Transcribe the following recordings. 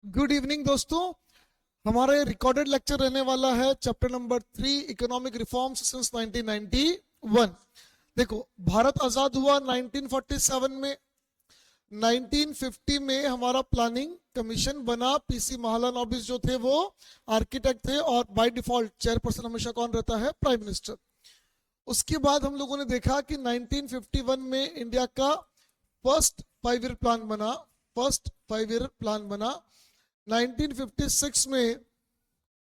Good evening दोस्तों। हमारे recorded lecture रहने वाला है chapter number 3 economic reforms since 1991। देखो, भारत आजाद हुआ 1947 में। 1950 में हमारा प्लानिंग कमीशन बना। पीसी महालानोबिस जो थे वो आर्किटेक्ट थे और बाय डिफॉल्ट चेयरपर्सन हमेशा कौन रहता है? Prime minister. उसके बाद हम लोगों ने देखा कि 1951 में इंडिया का फर्स्ट 5 ईयर प्लान बना। 1956 में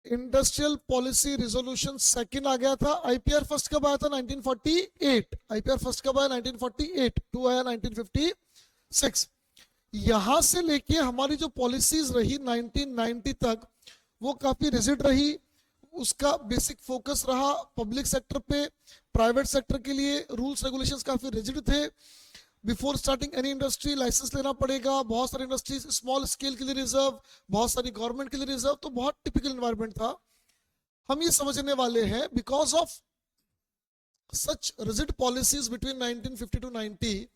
इंडस्ट्रियल पॉलिसी रिजोल्यूशन सेकंड आ गया था। आईपीआर फर्स्ट कब आया था? 1948। आईपीआर फर्स्ट कब आया? 1948। टू आया 1956। यहां से लेके हमारी जो पॉलिसीज रही 1990 तक वो काफी रिजिड रही। उसका बेसिक फोकस रहा पब्लिक सेक्टर पे। प्राइवेट सेक्टर के लिए रूल्स रेगुलेशंस काफी रिजिड थे। Before starting any industry license लेना पड़ेगा। बहुत सारी इंडस्ट्रीज स्मॉल स्केल के लिए रिजर्व, बहुत सारी गवर्नमेंट के लिए रिजर्व। तो बहुत टिपिकल एनवायरनमेंट था। हम ये समझने वाले हैं because of such rigid policies between 1950 to 90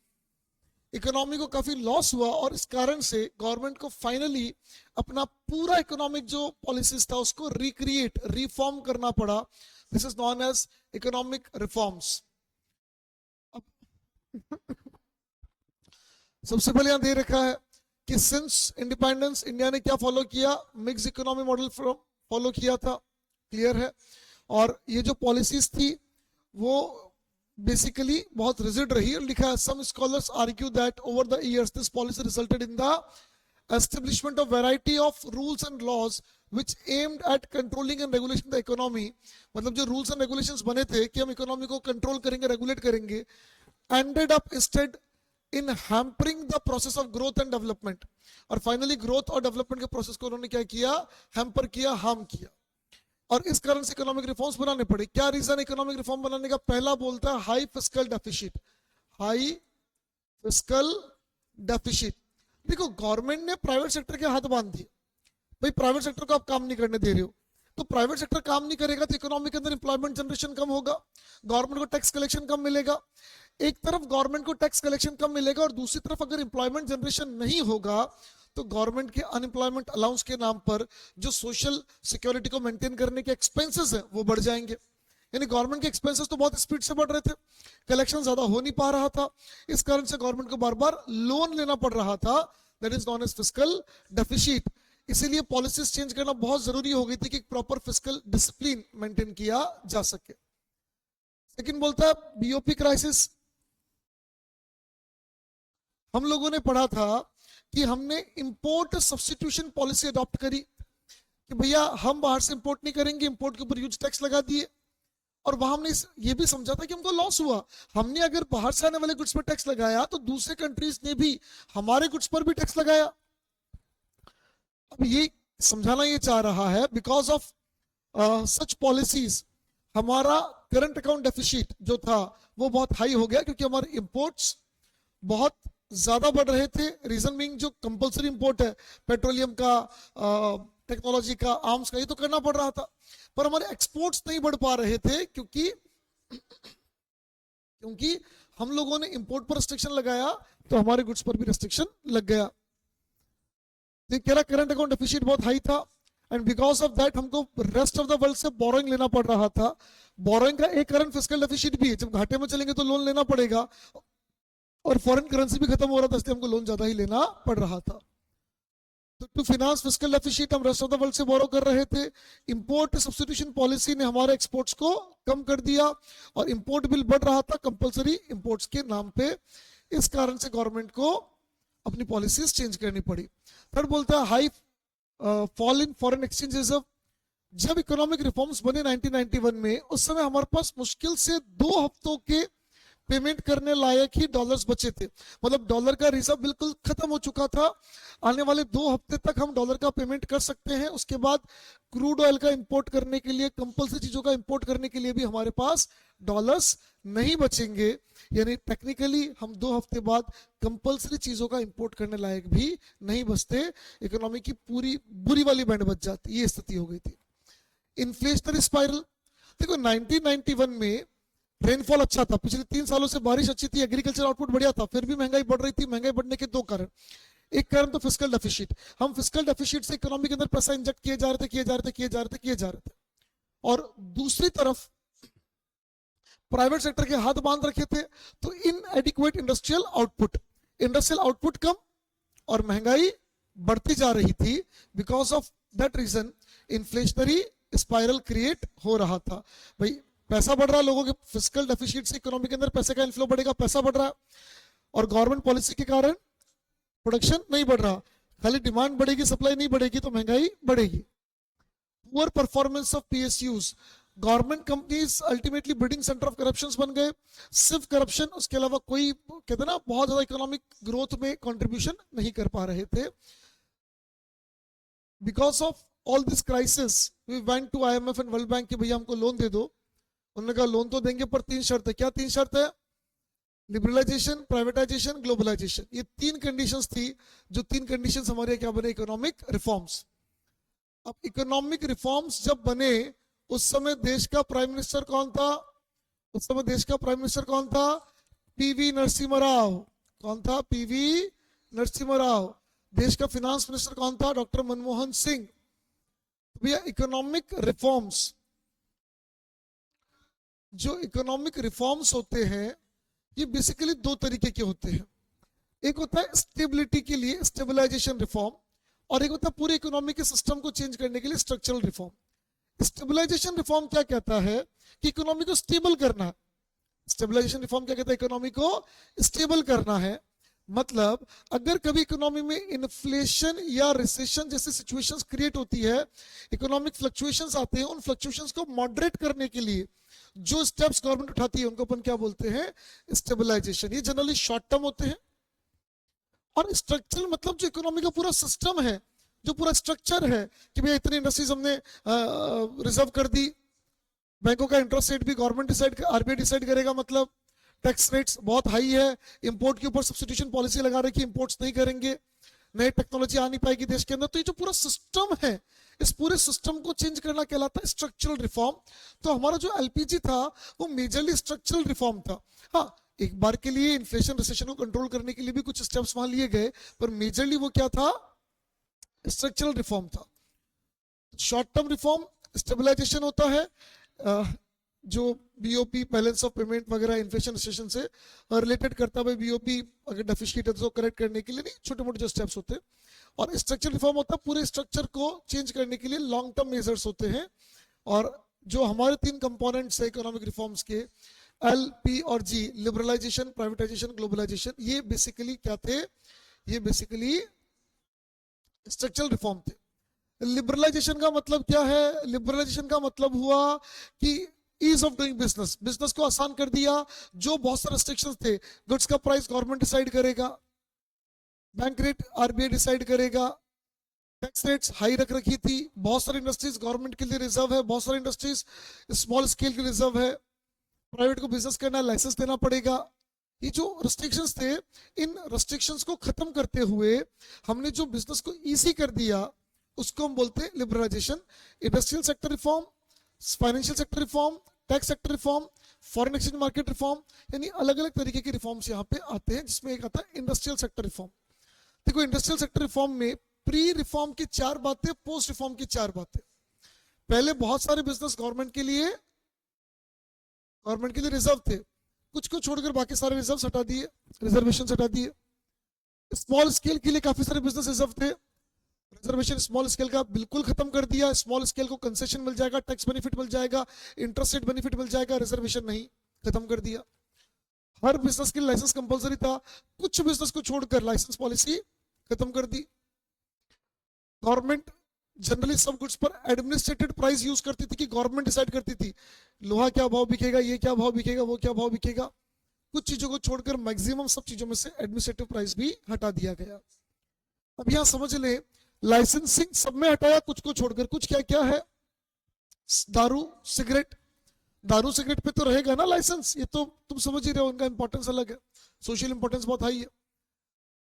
economy को काफी लॉस हुआ और इस कारण से गवर्नमेंट को फाइनली अपना पूरा इकोनॉमिक जो पॉलिसीज था उसको रिक्रिएट रिफॉर्म करना पड़ा। This is known as economic reforms. सबसे पहले यहां दे रखा है कि सिंस इंडिपेंडेंस इंडिया ने क्या फॉलो किया? मिक्स इकोनॉमी मॉडल फॉलो किया था। क्लियर है? और ये जो पॉलिसीज थी वो बेसिकली बहुत रिजिड रही। लिखा है some scholars argue that over the years this policy resulted in the establishment of variety of rules and laws which aimed at controlling and regulating the economy। मतलब जो रूल्स एंड रेगुलेशंस बने थे कि हम economy को control करेंगे, regulate करेंगे, ended up instead in hampering the process of growth and development। और फाइनली ग्रोथ और डेवलपमेंट के प्रोसेस को उन्होंने क्या किया? हैम्पर किया, हार्म किया। और इस कारण से इकोनॉमिक रिफॉर्म्स बनाने पड़े। क्या रीजन इकोनॉमिक रिफॉर्म बनाने का? पहला बोलता है high fiscal deficit. High fiscal deficit. देखो, गवर्नमेंट ने प्राइवेट सेक्टर के हाथ बांध दिए। भाई प्राइवेट सेक्टर को आप काम नहीं करने दे रहे हो, तो प्राइवेट सेक्टर काम नहीं करेगा तो इकोनॉमी के अंदर एम्प्लॉयमेंट जनरेशन कम होगा, गवर्नमेंट को टैक्स कलेक्शन कम मिलेगा। एक तरफ गवर्नमेंट को टैक्स कलेक्शन कम मिलेगा और दूसरी तरफ अगर एम्प्लॉयमेंट जनरेशन नहीं होगा तो गवर्नमेंट के अनएम्प्लॉयमेंट अलाउंस के नाम पर जो सोशल सिक्योरिटी को मेंटेन करने के एक्सपेंसेस हैं वो बढ़ जाएंगे। यानी गवर्नमेंट के एक्सपेंसेस तो बहुत स्पीड से बढ़ रहे थे, कलेक्शन ज्यादा हो नहीं पा रहा था। इस कारण से गवर्नमेंट को बार बार लोन लेना पड़ रहा था। That is known as fiscal deficit. इसीलिए पॉलिसीज चेंज करना बहुत जरूरी हो गई थी कि प्रॉपर फिस्कल डिसिप्लिन मेंटेन किया जा सके। सेकंड बोलता है बीओपी क्राइसिस। हम लोगों ने पढ़ा था कि हमने इंपोर्ट सब्स्टिट्यूशन पॉलिसी अडॉप्ट करी कि भैया हम बाहर से इंपोर्ट नहीं करेंगे, इंपोर्ट के ऊपर ह्यूज टैक्स लगा दिए। और वहां हमने ये भी समझा था कि हमको लॉस हुआ। हमने अगर बाहर से आने वाले गुड्स पर टैक्स लगाया तो दूसरे कंट्रीज ने भी हमारे गुड्स पर भी टैक्स लगाया। अब ये समझाना ये चाह रहा है बिकॉज ऑफ सच पॉलिसीज हमारा करंट अकाउंट डेफिसिट जो था वो बहुत हाई हो गया क्योंकि हमारे इंपोर्ट्स बहुत ज्यादा बढ़ रहे थे। रीजन बीइंग जो कंपलसरी इंपोर्ट है पेट्रोलियम का, टेक्नोलॉजी का, आर्म्स का, ये तो करना पड़ रहा था, पर हमारे एक्सपोर्ट्स नहीं बढ़ पा रहे थे क्योंकि हम लोगों ने इंपोर्ट पर रिस्ट्रिक्शन लगाया तो हमारे गुड्स पर भी रिस्ट्रिक्शन लग गया। करंट अकाउंट डेफिसिट बहुत हाई था एंड बिकॉज ऑफ दैट हमको रेस्ट ऑफ द वर्ल्ड से बोरोइंग लेना पड़ रहा था। बोरोइंग का एक कारण फिस्कल डेफिसिट भी है। जब घाटे में चलेंगे तो लोन लेना पड़ेगा और फॉरेन करेंसी भी खत्म हो रहा था, इसलिए हमको लोन ज्यादा ही लेना पड़ रहा था। तो टू फिनांस फिस्कल डेफिसिट हम रेस्ट ऑफ द वर्ल्ड से बोरो कर रहे थे। इंपोर्ट सब्स्टिट्यूशन पॉलिसी ने हमारे एक्सपोर्ट्स को कम कर दिया और इंपोर्ट बिल बढ़ रहा था कंपलसरी इंपोर्ट्स के नाम पे। इस कारण से गवर्नमेंट को अपनी पॉलिसीज चेंज करनी पड़ी। थर्ड बोलता है high fall in foreign exchange reserve. जब इकोनॉमिक रिफॉर्म्स बने 1991 में, उस समय हमारे पास मुश्किल से 2 हफ्तों के पेमेंट करने लायक ही डॉलर्स बचे थे। मतलब डॉलर का रिजर्व बिल्कुल खत्म हो चुका था। आने वाले 2 हफ्ते तक हम डॉलर का पेमेंट कर सकते हैं। उसके बाद क्रूड ऑयल का इंपोर्ट करने के लिए, कंपल्सरी चीजों का इंपोर्ट करने के लिए भी हमारे पास डॉलर्स नहीं बचेंगे। यानी टेक्निकली हम 2 हफ्ते बाद कंपल्सरी चीजों का इंपोर्ट करने लायक भी नहीं बचते। इकोनॉमी की पूरी बुरी वाली बैंड बच जाती, ये स्थिति हो गई थी। Inflationary spiral. देखो 1991 में रेनफॉल अच्छा था, पिछले 3 सालों से बारिश अच्छी थी, एग्रीकल्चर आउटपुट बढ़िया था, फिर भी महंगाई बढ़ रही थी। महंगाई बढ़ने के 2 कारण। एक कारण तो फिस्कल डेफिसिट, हम फिस्कल डेफिसिट से इकोनॉमी के अंदर पैसा इंजेक्ट किए जा रहे थे। और दूसरी तरफ प्राइवेट सेक्टर के हाथ बांध रखे थे, तो इनएडिक्वेट इंडस्ट्रियल आउटपुट कम और महंगाई बढ़ती जा रही थी। Because of that reason inflationary spiral create हो रहा था। भाई पैसा बढ़ रहा है, लोगों के फिस्कल डेफिसिट से इकोनॉमी के अंदर पैसे का इनफ्लो बढ़ेगा, पैसा बढ़ रहा है, और गवर्नमेंट पॉलिसी के कारण प्रोडक्शन नहीं बढ़ रहा, खाली डिमांड बढ़ेगी, सप्लाई नहीं बढ़ेगी, तो महंगाई बढ़ेगी। Poor performance of PSUs, government companies ultimately breeding centre of corruption बन गए। सिर्फ करप्शन, उसके अलावा कोई कहते ना बहुत ज्यादा इकोनॉमिक ग्रोथ में कंट्रीब्यूशन नहीं कर पा रहे थे। Because of all this crisis we went to IMF and world bank कि भैया हमको लोन दे दो। उन्होंने कहा लोन तो देंगे पर 3 शर्त है। क्या 3 शर्त है? Liberalisation, privatisation, globalisation. ये 3 कंडीशंस थी, जो 3 कंडीशंस हमारे क्या बने? Economic reforms. अब इकोनॉमिक रिफॉर्म्स जब बने, उस समय देश का प्राइम मिनिस्टर कौन था? पीवी नरसिम्हा राव। कौन था? पीवी नरसिम्हा राव। देश का फाइनेंस मिनिस्टर कौन था? डॉक्टर मनमोहन सिंह। भैया इकोनॉमिक रिफॉर्म्स, जो इकोनॉमिक रिफॉर्म्स होते हैं ये बेसिकली 2 तरीके के होते हैं। एक होता है स्टेबिलिटी के लिए स्टेबलाइजेशन रिफॉर्म, और एक होता है पूरे इकोनॉमी के सिस्टम को चेंज करने के लिए स्ट्रक्चरल रिफॉर्म। स्टेबलाइजेशन रिफॉर्म क्या कहता है? कि इकोनॉमी को स्टेबल करना है। स्टेबलाइजेशन रिफॉर्म क्या कहता है? इकोनॉमी को स्टेबल करना है। मतलब अगर कभी इकोनॉमी में इन्फ्लेशन या रिसेशन जैसी सिचुएशंस क्रिएट होती है, इकोनॉमिक फ्लक्चुएशंस आते हैं, उन फ्लक्चुएशंस को मॉडरेट करने के लिए जो स्टेप्स गवर्नमेंट उठाती है उनको अपन क्या बोलते हैं? स्टेबलाइजेशन। ये जनरली शॉर्ट टर्म होते हैं। और स्ट्रक्चरल मतलब जो इकोनॉमी का पूरा सिस्टम है, जो पूरा स्ट्रक्चर है कि भैया इतनी इंडस्ट्रीज हमने रिजर्व कर दी, बैंकों का इंटरेस्ट रेट भी गवर्नमेंट डिसाइड, आरबीआई डिसाइड करेगा, मतलब टैक्स रेट्स बहुत हाई है, इंपोर्ट के ऊपर सब्स्टिट्यूशन पॉलिसी लगा रही है कि इंपोर्ट्स नहीं करेंगे, नई टेक्नोलॉजी आ नहीं पाएगी देश के अंदर। तो ये जो पूरा सिस्टम है, इस पूरे सिस्टम को चेंज करना कहलाता है स्ट्रक्चरल रिफॉर्म। तो हमारा जो एलपीजी था वो मेजरली स्ट्रक्चरल रिफॉर्म था। हाँ, एक बार के लिए इन्फ्लेशन रिसेशन को कंट्रोल करने के लिए भी कुछ स्टेप्स वहां लिए गए, पर मेजरली वो क्या था? स्ट्रक्चरल रिफॉर्म था। शॉर्ट टर्म रिफॉर्म स्टेबलाइजेशन होता है, जो बीओपी बैलेंस ऑफ पेमेंट वगैरह इन्फ्लेशन रिसेशन से रिलेटेड करता है। बीओपी अगर डेफिसिट है तो करेक्ट करने के लिए नहीं, छोटे मोटे जो स्टेप्स होते हैं। और स्ट्रक्चरल रिफॉर्म होता है पूरे स्ट्रक्चर को चेंज करने के लिए लॉन्ग टर्म मेजर्स होते हैं। और जो हमारे 3 कंपोनेंट्स है इकोनॉमिक रिफॉर्म्स के, एल, पी और जी, लिबरलाइजेशन, प्राइवेटाइजेशन, ग्लोबलाइजेशन, ये बेसिकली क्या थे? ये बेसिकली स्ट्रक्चरल रिफॉर्म थे। लिबरलाइजेशन का मतलब क्या है? लिबरलाइजेशन का मतलब हुआ कि ease of doing business, business को आसान कर दिया। जो बहुत सारे रिस्ट्रिक्शंस थे, गुड्स का प्राइस गवर्नमेंट डिसाइड करेगा, बैंक रेट आरबीआई डिसाइड करेगा, टैक्स रेट्स हाई रख रखी थी, बहुत सारी इंडस्ट्रीज गवर्नमेंट के लिए रिजर्व है, बहुत सारी इंडस्ट्रीज स्मॉल स्केल के रिजर्व है, प्राइवेट को बिजनेस करना लाइसेंस देना पड़ेगा। ये जो रिस्ट्रिक्शंस थे, इन रिस्ट्रिक्शंस को खत्म करते हुए हमने जो बिजनेस को इजी कर दिया उसको हम बोलते हैं liberalisation. Industrial sector reform, financial sector reform, tax sector reform, foreign exchange market reform, यानी अलग अलग तरीके के रिफॉर्म्स यहाँ पे आते हैं, जिसमें एक आता है इंडस्ट्रियल सेक्टर रिफॉर्म। देखो इंडस्ट्रियल सेक्टर रिफॉर्म में प्री रिफॉर्म की 4 बातें, पोस्ट रिफॉर्म की 4 बातें। पहले बहुत सारे बिजनेस गवर्नमेंट के लिए रिजर्व थे, कुछ को छोड़कर बाकी सारे रिजर्व हटा दिए, रिजर्वेशन हटा दिए। स्मॉल स्केल के लिए काफी सारे बिजनेस रिजर्व थे, रिजर्वेशन स्मॉल स्केल का बिल्कुल खत्म कर दिया। स्मॉल स्केल को कंसेशन मिल जाएगा, टैक्स बेनिफिट मिल जाएगा, इंटरेस्ट रेट बेनिफिट मिल जाएगा, रिजर्वेशन नहीं, खत्म कर दिया। हर बिजनेस के लिए लाइसेंस कंपलसरी था, कुछ बिजनेस को छोड़कर लाइसेंस पॉलिसी खत्म कर दी। गवर्नमेंट जनरली सब गुड्स पर एडमिनिस्ट्रेटेड प्राइस यूज करती थी कि गवर्नमेंट डिसाइड करती थी लोहा क्या भाव बिकेगा, ये क्या भाव बिकेगा, वो क्या भाव बिकेगा। कुछ चीजों को छोड़कर मैक्सिमम सब चीजों में से एडमिनिस्ट्रेटिव प्राइस भी हटा दिया गया। अब यहां समझ ले, लाइसेंसिंग सब में हटाया, कुछ को छोड़कर। कुछ क्या क्या है? दारू सिगरेट, दारू सिगरेट पे तो रहेगा ना लाइसेंस, ये तो तुम समझ ही रहे हो, उनका इंपॉर्टेंस अलग है, सोशल इंपॉर्टेंस बहुत हाई है।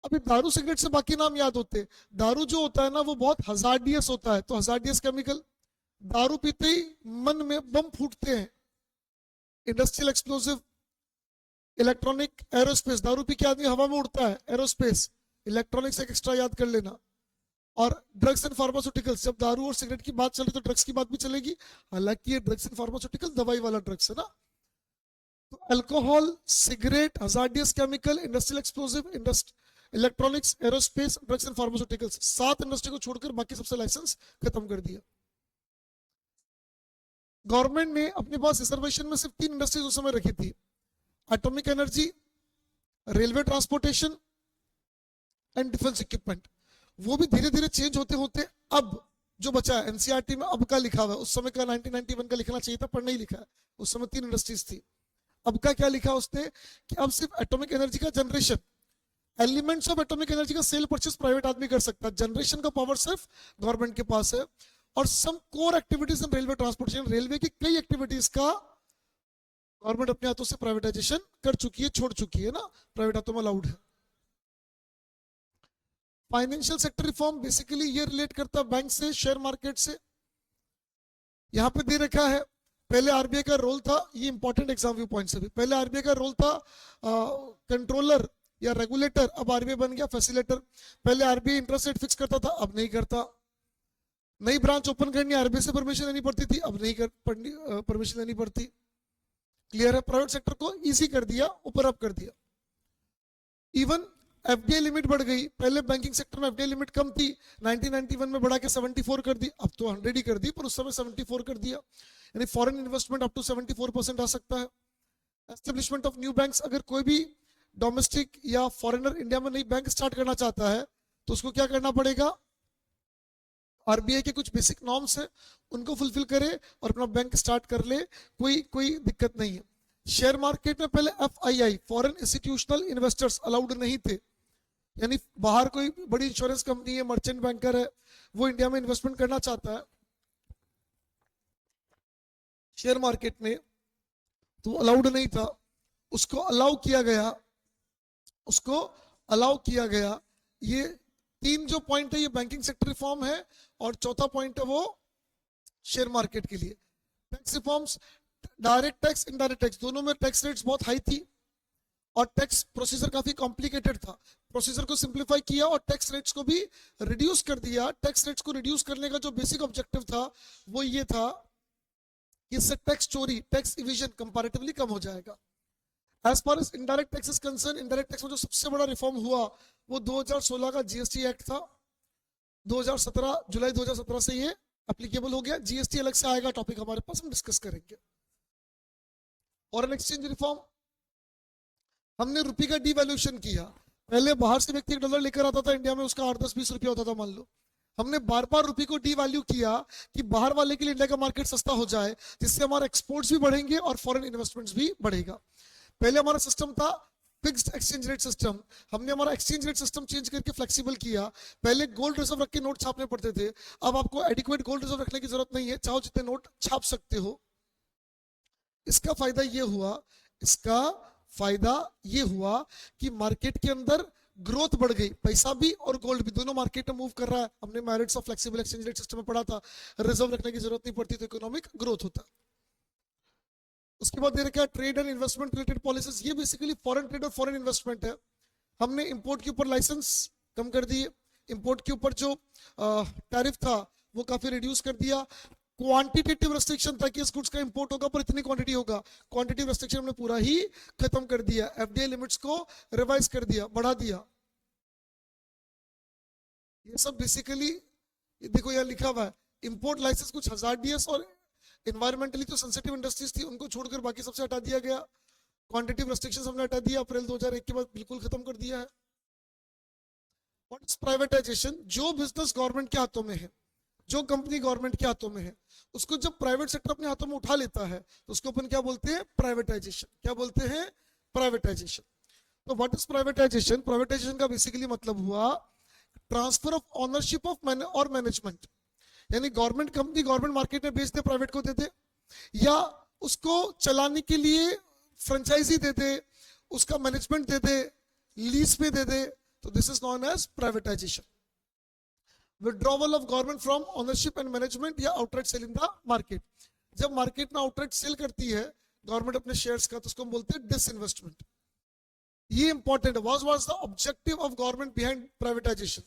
अभी दारू सिगरेट से बाकी नाम याद होते। दारू जो होता है ना वो बहुत हजार्डियस होता है, तो हजार्डियस केमिकल, दारू पीते ही मन में बम फूटते हैं। इंडस्ट्रियल एक्सप्लोसिव, इलेक्ट्रॉनिक, एरोस्पेस, दारू पी के आदमी हवा में उड़ता है, एरोस्पेस, इलेक्ट्रॉनिक्स एक एक्स्ट्रा याद कर लेना, और ड्रग्स एंड फार्मास्यूटिकल्स, जब दारू और सिगरेट की बात चले तो ड्रग्स की बात भी चलेगी, हालांकि ये ड्रग्स एंड फार्मास्यूटिकल दवाई वाला ड्रग्स है ना। तो alcohol, cigarette, hazardous chemical, industrial explosive, electronics, aerospace, drugs and pharmaceuticals, 7 industry को छोड़कर बाकी सबसे लाइसेंस खत्म कर दिया। गवर्नमेंट ने अपने पास रिजर्वेशन में सिर्फ 3 इंडस्ट्रीज उस समय रखी थी, atomic energy, railway transportation and defence equipment. वो भी धीरे धीरे चेंज होते होते अब जो बचा है एनसीईआरटी में अब का लिखा हुआ है, उस समय का 1991 का लिखना चाहिए था पर नहीं लिखा है, उस समय 3 इंडस्ट्रीज थी। अब का क्या लिखा उसने कि अब सिर्फ एटॉमिक एनर्जी का generation, elements of atomic energy का सेल परचेस प्राइवेट आदमी कर सकता है, जनरेशन का पावर सिर्फ गवर्नमेंट के पास है, और some core activities in railway transportation, railway की कई एक्टिविटीज का गवर्नमेंट अपने हाथों से प्राइवेटाइजेशन कर चुकी है, छोड़ चुकी है ना, प्राइवेट हाथों में अलाउड है। फाइनेंशियल सेक्टर रिफॉर्म बेसिकली ये रिलेट करता है बैंक से, शेयर मार्केट से। यहां पे दे रखा है, पहले आरबीआई का रोल था, ये इंपॉर्टेंट एग्जाम व्यू पॉइंट से भी, पहले आरबीआई का रोल था कंट्रोलर या रेगुलेटर, अब आरबीआई बन गया फैसिलेटर। पहले आरबीआई इंटरेस्ट रेट फिक्स करता था, अब नहीं करता। नई ब्रांच ओपन करनी आरबीआई से परमिशन लेनी पड़ती थी, अब नहीं परमिशन लेनी पड़ती। क्लियर है, प्राइवेट सेक्टर को इजी कर दिया, ऊपर अप कर दिया। इवन एफडीआई लिमिट बढ़ गई, पहले बैंकिंग सेक्टर में एफडीआई लिमिट कम थी, 1991 में बढ़ा के 74 कर दी, अब तो 100 ही कर दी, पर उस समय 74 कर दिया, यानी फॉरेन इन्वेस्टमेंट अप टू 74% आ सकता है। एस्टेब्लिशमेंट ऑफ न्यू बैंक्स, अगर कोई भी डोमेस्टिक या फॉरेनर इंडिया में नई बैंक स्टार्ट करना चाहता है तो उसको क्या करना पड़ेगा, आरबीआई के कुछ बेसिक नॉर्म्स है उनको फुलफिल करे और अपना बैंक स्टार्ट कर ले, कोई दिक्कत नहीं है। शेयर मार्केट में पहले FII, foreign institutional investors allowed नहीं थे, यानी बाहर कोई बड़ी इंश्योरेंस कंपनी है, मर्चेंट बैंकर है, वो इंडिया में इन्वेस्टमेंट करना चाहता है शेयर मार्केट में, तो अलाउड नहीं था, उसको अलाउ किया गया। ये 3 जो पॉइंट है ये बैंकिंग सेक्टर रिफॉर्म है, और चौथा पॉइंट है वो शेयर मार्केट के लिए। Tax reforms, direct tax, indirect tax, दोनों में टैक्स रेट्स बहुत हाई थी और टैक्स प्रोसीजर काफी कॉम्प्लिकेटेड था, प्रोसीजर को सिंप्लीफाई किया और टैक्स रेट्स को भी रिड्यूस कर दिया। टैक्स रेट्स को रिड्यूस करने का जो बेसिक ऑब्जेक्टिव था वो ये था कि इससे टैक्स चोरी, टैक्स इविजन कंपैरेटिवली कम हो जाएगा। As far as indirect tax is concern, indirect tax में जो सबसे बड़ा रिफॉर्म हुआ वो 2016 का जीएसटी एक्ट था। 2017 जुलाई 2017 से ये एप्लीकेबल हो गया। जीएसटी अलग से आएगा टॉपिक हमारे पास, हम डिस्कस करेंगे। फॉरेन एक्सचेंज रिफॉर्म, हमने रुपये का डिवैल्यूएशन किया। पहले बाहर से व्यक्ति $1 लेकर आता था इंडिया में, उसका 8, 10, 20 रुपया होता था मान लो, हमने बार बार रुपये को डिवैल्यू किया कि बाहर वाले के लिए इंडिया का मार्केट सस्ता हो जाए, जिससे हमारे एक्सपोर्ट्स भी बढ़ेंगे और फॉरेन इन्वेस्टमेंट्स भी बढ़ेगा। पहले हमारा सिस्टम था फिक्स्ड एक्सचेंज रेट सिस्टम, हमने हमारा एक्सचेंज रेट सिस्टम चेंज करके फ्लेक्सिबल किया। पहले गोल्ड रिजर्व रख के नोट छापने पड़ते थे, अब आपको एडिक्वेट गोल्ड रिजर्व रखने की जरूरत नहीं है, चाहो जितने नोट छाप सकते हो। इसका फायदा ये हुआ कि मार्केट के अंदर ग्रोथ बढ़ गई, पैसा भी और गोल्ड भी दोनों मार्केट में मूव कर रहा है। हमने merits of flexible exchange rate system में पढ़ा था, रिजर्व रखने की जरूरत नहीं पड़ती तो इकोनॉमिक ग्रोथ होता। उसके बाद दे रखा है trade and investment related policies, ये बेसिकली फॉरेन ट्रेड और फॉरेन इन्वेस्टमेंट है। हमने इंपोर्ट के ऊपर लाइसेंस कम कर दिए, इंपोर्ट के ऊपर जो टैरिफ था वो काफी रिड्यूस कर दिया। क्वांटिटेटिव रेस्ट्रिक्शन था कि इस गुड्स का इंपोर्ट होगा पर इतनी क्वांटिटी होगा, क्वांटिटेटिव रेस्ट्रिक्शन हमने पूरा ही खत्म कर दिया। एफडीआई लिमिट्स को रिवाइज कर दिया, बढ़ा दिया। ये सब बेसिकली देखो यहाँ लिखा हुआ है, इंपोर्ट लाइसेंस कुछ हजार्डियस और एनवायरमेंटली जो सेंसिटिव इंडस्ट्रीज थी उनको छोड़कर बाकी सबसे हटा दिया गया। क्वांटिटेटिव रेस्ट्रिक्शंस हमने हटा दिया, अप्रैल 2001 के बाद बिल्कुल खत्म कर दिया है। What is privatisation? जो बिजनेस गवर्नमेंट के हाथों में है, जो कंपनी गवर्नमेंट के हाथों में है, उसको जब प्राइवेट सेक्टर अपने हाथों में उठा लेता है तो उसको अपन क्या बोलते हैं? प्राइवेटाइजेशन। क्या बोलते हैं? प्राइवेटाइजेशन। तो व्हाट इज प्राइवेटाइजेशन? प्राइवेटाइजेशन का बेसिकली मतलब हुआ ट्रांसफर ऑफ ऑनरशिप ऑफ और मैनेजमेंट, यानी गवर्नमेंट कंपनी गवर्नमेंट मार्केट में बेच दे, प्राइवेट को दे दे, या उसको चलाने के लिए फ्रेंचाइजी दे दे, उसका मैनेजमेंट दे दे, लीज पे दे दे, तो this is known as privatization. Withdrawal of government from ownership and management या outright sale in the market. जब मार्केट में आउटराइट सेल करती है गवर्नमेंट अपने शेयर्स का तो उसको हम बोलते हैं डिसइन्वेस्टमेंट। ये इंपॉर्टेंट है. What was the objective of government behind privatisation?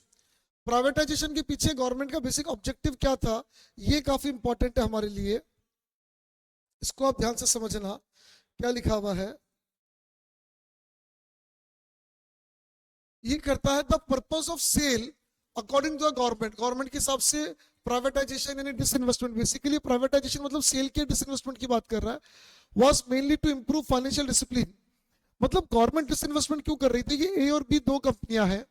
Privatisation के पीछे गवर्नमेंट का बेसिक ऑब्जेक्टिव क्या था, ये काफी इंपॉर्टेंट है हमारे लिए. इसको आप ध्यान से समझना. क्या लिखा हुआ है, ये करता है the purpose of sale according to the government. Government के हिसाब से प्राइवेटाइजेशन यानी डिसइन्वेस्टमेंट, बेसिकली प्राइवेटाइजेशन मतलब सेल के डिसइन्वेस्टमेंट की बात कर रहा है, was mainly to improve financial discipline. मतलब गवर्नमेंट डिसइन्वेस्टमेंट क्यों कर रही थी कि ए और बी दो कंपनियां हैं,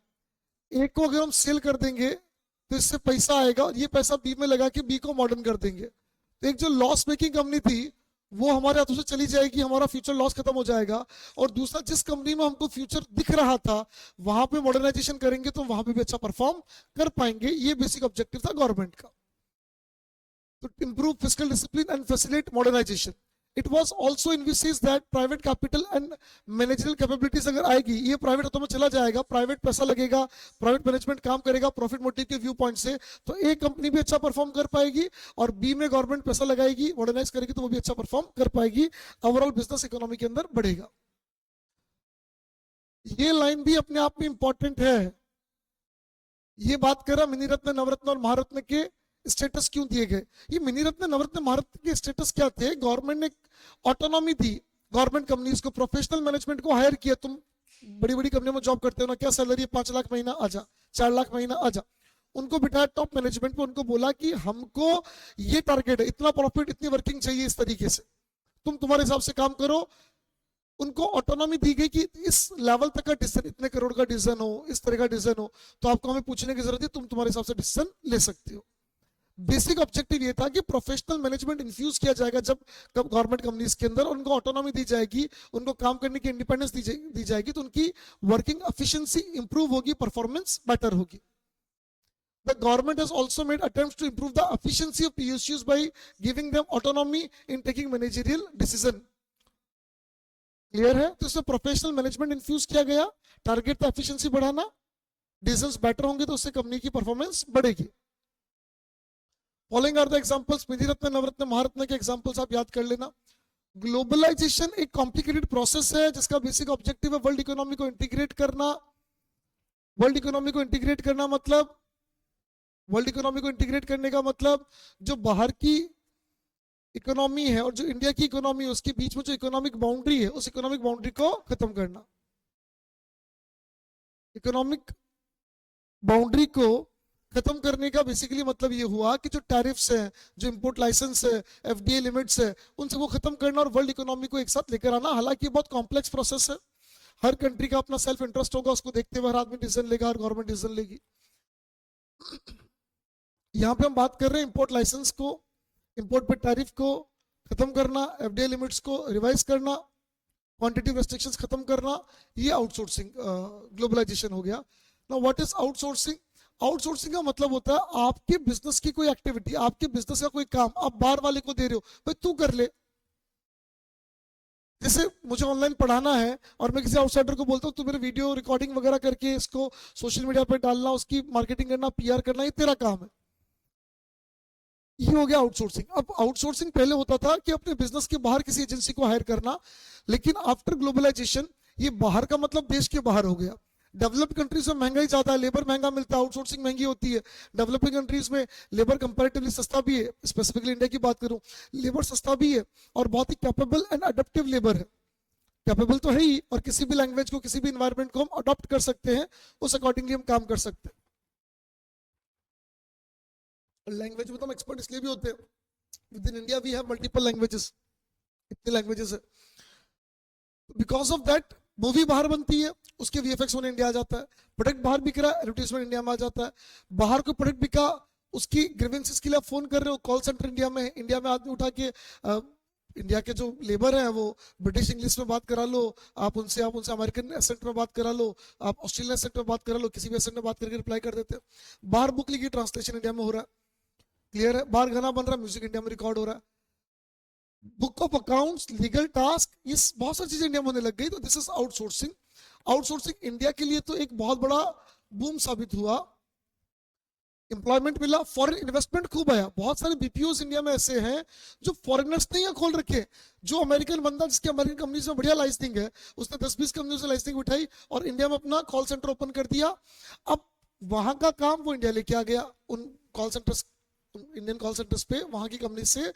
एक को अगर हम सेल कर देंगे तो इससे पैसा आएगा और ये पैसा बी में लगा के बी को मॉडर्न कर देंगे. तो एक जो लॉस मेकिंग कंपनी थी वो हमारे हाथों से चली जाएगी, हमारा फ्यूचर लॉस खत्म हो जाएगा. और दूसरा, जिस कंपनी में हमको फ्यूचर दिख रहा था वहां पे मॉडर्नाइजेशन करेंगे तो वहां पे भी अच्छा परफॉर्म कर पाएंगे. ये बेसिक ऑब्जेक्टिव था गवर्नमेंट का. तो improve fiscal discipline and facilitate modernization. It was also envisages that private capital and managerial capabilities अगर आएगी, ये प्राइवेट हाथों में चला जाएगा, प्राइवेट पैसा लगेगा, प्राइवेट मैनेजमेंट काम करेगा प्रॉफिट मोटिव के व्यू पॉइंट से, तो ए कंपनी भी अच्छा परफॉर्म कर पाएगी और बी में गवर्नमेंट पैसा लगाएगी, मॉडर्नाइज करेगी तो वो भी अच्छा परफॉर्म कर पाएगी. ओवरऑल बिजनेस इकोनॉमी के अंदर बढ़ेगा. ये लाइन भी अपने आप में इंपॉर्टेंट है. ये बात कर रहा मिनी रत्न, नवरत्न और महारत्न के स्टेटस क्यों दिए गए. ये मिनी रत्न, नवरत्न, महारत्न के स्टेटस क्या थे? गवर्नमेंट ने ऑटोनॉमी दी गवर्नमेंट कंपनीज को, प्रोफेशनल मैनेजमेंट को हायर किया. तुम बड़ी बड़ी कंपनियों में जॉब करते हो ना, क्या सैलरी 5 लाख महीना आजा, 4 लाख महीना आजा. उनको बिठाया टॉप मैनेजमेंट पे, उनको बोला कि हमको ये टारगेट है, इतना प्रॉफिट, इतनी वर्किंग चाहिए, इस तरीके से तुम तुम्हारे हिसाब से काम करो. उनको ऑटोनॉमी दी गई कि इस लेवल तक का डिसीजन, इतने करोड़ का डिसीजन हो, इस तरह का डिसीजन हो, तो आपको हमें पूछने की जरूरत है, तुम तुम्हारे हिसाब से डिसीजन ले सकते हो. बेसिक ऑब्जेक्टिव ये था कि प्रोफेशनल मैनेजमेंट इन्फ्यूज किया जाएगा जब गवर्नमेंट कंपनीज के अंदर, उनको ऑटोनॉमी दी जाएगी, उनको काम करने की इंडिपेंडेंस दी जाएगी, तो उनकी वर्किंग एफिशिएंसी इंप्रूव होगी, परफॉर्मेंस बेटर होगी. The government has also made attempts to improve the efficiency of PSUs by giving them autonomy in taking managerial decision. Clear है? तो इसमें प्रोफेशनल मैनेजमेंट इन्फ्यूज किया गया, टारगेट था एफिशिएंसी बढ़ाना, decisions better होंगे तो उससे कंपनी की परफॉर्मेंस बढ़ेगी. Following are the examples. Mini Ratna, Navratna, Maharatna के एग्जांपल्स आप याद कर लेना. ग्लोबलाइजेशन एक कॉम्प्लिकेटेड प्रोसेस है जिसका बेसिक ऑब्जेक्टिव है वर्ल्ड इकोनॉमी को इंटीग्रेट करना. वर्ल्ड इकोनॉमी को इंटीग्रेट करना मतलब, वर्ल्ड इकोनॉमी को इंटीग्रेट करने का मतलब जो बाहर की इकोनॉमी है और जो इंडिया की इकोनॉमी है उसके बीच में जो इकोनॉमिक बाउंड्री है, उस इकोनॉमिक बाउंड्री को खत्म करना. इकोनॉमिक बाउंड्री को खत्म करने का बेसिकली मतलब ये हुआ कि जो टैरिफ्स है, जो इंपोर्ट लाइसेंस है, एफडीए लिमिट्स है, उन सबको खत्म करना और वर्ल्ड इकोनॉमी को एक साथ लेकर आना. हालांकि बहुत कॉम्प्लेक्स प्रोसेस है, हर कंट्री का अपना सेल्फ इंटरेस्ट होगा, उसको देखते हुए हर आदमी डिसीजन लेगा, हर गवर्नमेंट डिसीजन लेगी. यहाँ पे हम बात कर रहे हैं इंपोर्ट लाइसेंस को, इंपोर्ट पे टैरिफ को खत्म करना, एफडीए लिमिट्स को रिवाइज करना, क्वांटिटी रेस्ट्रिक्शंस खत्म करना. ये आउटसोर्सिंग, ग्लोबलाइजेशन हो गया. Now what is outsourcing? Outsourcing का मतलब होता है आपके बिजनेस की कोई एक्टिविटी, आपके बिजनेस का कोई काम आप बाहर वाले को दे रहे हो, भाई तू कर ले. जैसे मुझे ऑनलाइन पढ़ाना है और मैं किसी आउटसाइडर को बोलता हूँ तू मेरे वीडियो रिकॉर्डिंग वगैरह करके इसको सोशल मीडिया पे डालना, उसकी मार्केटिंग करना, पीआर करना, ये तेरा काम है. ये हो गया आउटसोर्सिंग. अब आउटसोर्सिंग पहले होता था कि अपने बिजनेस के बाहर किसी एजेंसी को हायर करना, लेकिन आफ्टर ग्लोबलाइजेशन ये बाहर का मतलब देश के बाहर हो गया. डेवलप्ड कंट्रीज में महंगाई ज्यादा है, लेबर महंगा मिलता है, आउटसोर्सिंग महंगी होती है. डेवलपिंग कंट्रीज में लेबर कंपैरेटिवली सस्ता भी है, स्पेसिफिकली इंडिया की बात करूं, लेबर सस्ता भी है और बहुत ही कैपेबल एंड अडेप्टिव लेबर है. कैपेबल तो है ही, और किसी भी लैंग्वेज को, किसी भी इन्वायरमेंट को हम अडॉप्ट कर सकते हैं, उस अकॉर्डिंगली हम काम कर सकते हैं. लैंग्वेज में तो हम एक्सपर्ट इसलिए भी होते हैं, with in India we have multiple languages, इतने लैंग्वेजेस है. बिकॉज ऑफ दैट मूवी बाहर बनती है, उसके वीएफएक्स होने इंडिया आ जाता है, प्रोडक्ट बाहर बिक रहा है, एडवर्टाइजमेंट इंडिया में आ जाता है. बाहर कोई प्रोडक्ट बिका, उसकी ग्रीवेंसेस के लिए आप फोन कर रहे हो, कॉल सेंटर इंडिया में है, इंडिया में आदमी उठा के इंडिया के जो लेबर है वो ब्रिटिश इंग्लिश में बात करा लो, आप उनसे अमेरिकन एसेंट में बात करा लो, आप ऑस्ट्रेलियन एसेंट में बात करा लो, किसी भी एसेंट में बात करके रिप्लाई कर देते हैं. बाहर बुक लिखी, ट्रांसलेशन इंडिया में हो रहा है. क्लियर है? बाहर गाना बन रहा है, म्यूजिक इंडिया में रिकॉर्ड हो रहा है. Book of accounts, legal task, ये बहुत सारी चीजें इंडिया में होने लग गई. तो this is outsourcing. Outsourcing India के लिए तो एक बहुत बड़ा बूम साबित हुआ. एम्प्लॉयमेंट मिला, फॉरेन इन्वेस्टमेंट खूब आया। बहुत सारे बीपीओस इंडिया में ऐसे हैं जो फॉरेनर्स ने यहाँ खोल रखे। जो अमेरिकन बंदा जिसके अमेरिकन कंपनीज में बढ़िया लाइसेंसिंग है, उसने 10-20 कंपनियों से लाइसेंसिंग उठाई और इंडिया में अपना कॉल सेंटर ओपन कर दिया। अब वहां का काम वो इंडिया लेके आ गया, उन call centres, Indian call centres पे वहां की कंपनी से